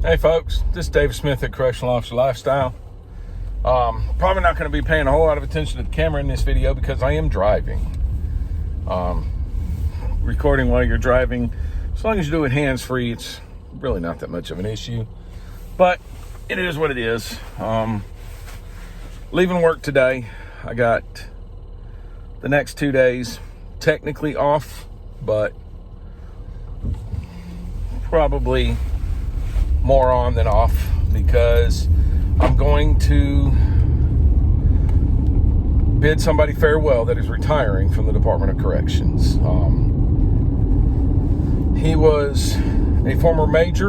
Hey folks, this is David Smith at Correctional Officer Lifestyle. Probably not going to be paying a whole lot of attention to the camera in this video because I am driving. Recording while you're driving, as long as you do it hands-free, it's really not that much of an issue. But it is what it is. Leaving work today, I got the next 2 days technically off, but probably more on than off because I'm going to bid somebody farewell that is retiring from the Department of Corrections. He was a former major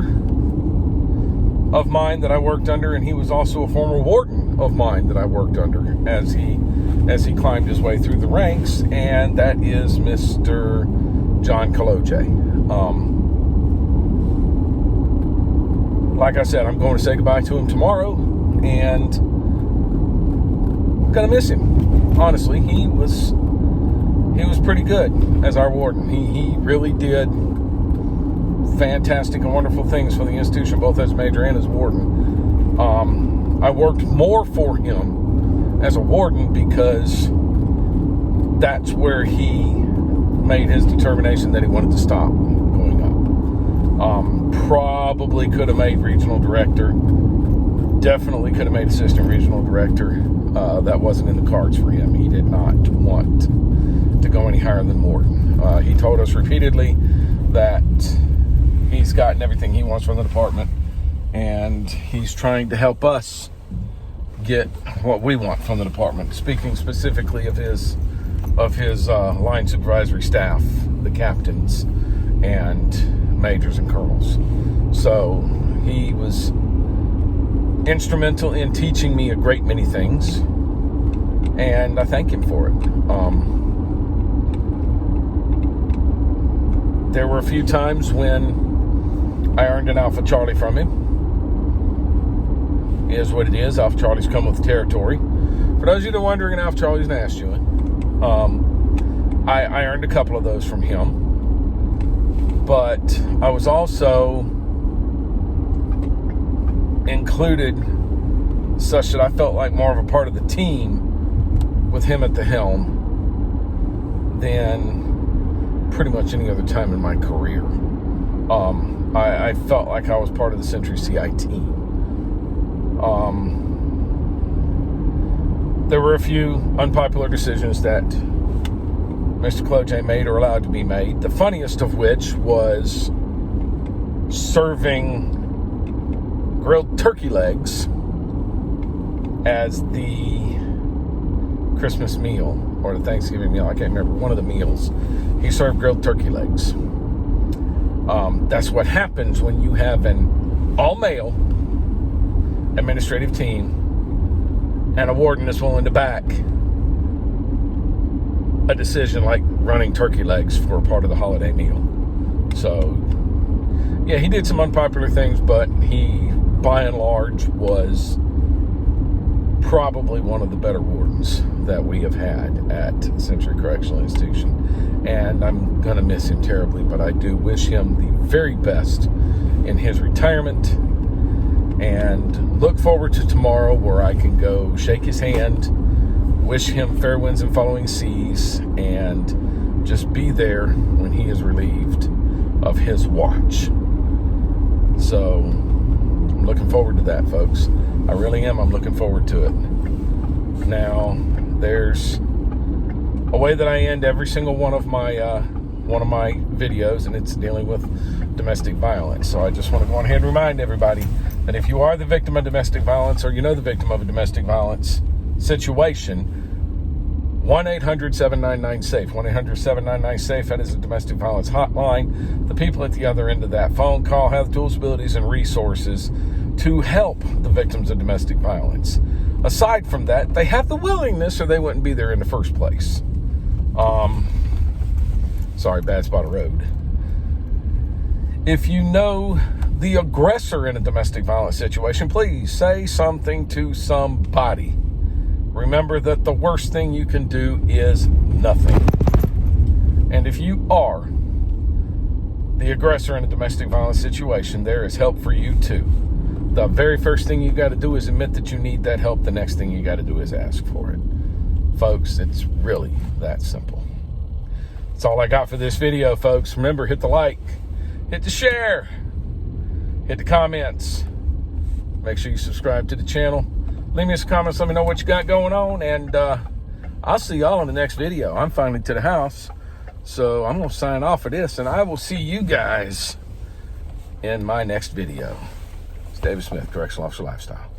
of mine that I worked under, and he was also a former warden of mine that I worked under as he climbed his way through the ranks, and that is Mr. John Kolodziej. Like I said, I'm going to say goodbye to him tomorrow, and I'm gonna miss him. Honestly, he was pretty good as our warden. He really did fantastic and wonderful things for the institution, both as major and as warden. I worked more for him as a warden because that's where he made his determination that he wanted to stop going up. Probably could have made regional director. Definitely could have made assistant regional director. That wasn't in the cards for him. He did not want to go any higher than warden. He told us repeatedly that he's gotten everything he wants from the department, and he's trying to help us get what we want from the department. Speaking specifically of his line supervisory staff, the captains and majors and colonels. So he was instrumental in teaching me a great many things, and I thank him for it. There were a few times when I earned an Alpha Charlie from him. It is what it is. Alpha Charlies come with the territory. For those of you that are wondering, an Alpha Charlie's an ass chewing. I earned a couple of those from him. But I was also included such that I felt like more of a part of the team with him at the helm than pretty much any other time in my career. I felt like I was part of the Century CI team. There were a few unpopular decisions that Mr. Kolodziej made or allowed to be made. The funniest of which was serving grilled turkey legs as the Christmas meal or the Thanksgiving meal. I can't remember. One of the meals. He served grilled turkey legs. That's what happens when you have an all-male administrative team and a warden is willing to back a decision like running turkey legs for a part of the holiday meal. So, yeah, he did some unpopular things, but he, by and large, was probably one of the better wardens that we have had at Century Correctional Institution. And I'm going to miss him terribly, but I do wish him the very best in his retirement, and look forward to tomorrow where I can go shake his hand, wish him fair winds and following seas, and just be there when he is relieved of his watch. So I'm looking forward to that, folks. I really am. I'm looking forward to it. Now, there's a way that I end every single one of my videos, and it's dealing with domestic violence. So I just want to go on ahead and remind everybody that if you are the victim of domestic violence, or you know the victim of a domestic violence situation, 1-800-799-SAFE. 1-800-799-SAFE. That is a domestic violence hotline. The people at the other end of that phone call have the tools, abilities, and resources to help the victims of domestic violence. Aside from that, they have the willingness, or they wouldn't be there in the first place. Sorry, bad spot of road. If you know the aggressor in a domestic violence situation, please say something to somebody. Remember that the worst thing you can do is nothing. And if you are the aggressor in a domestic violence situation, there is help for you too. The very first thing you got to do is admit that you need that help. The next thing you got to do is ask for it. Folks, it's really that simple. That's all I got for this video, folks. Remember, hit the like, hit the share, hit the comments. Make sure you subscribe to the channel. Leave me some comments. Let me know what you got going on. And I'll see y'all in the next video. I'm finally to the house. So I'm going to sign off of this. And I will see you guys in my next video. It's David Smith, Correctional Officer Lifestyle.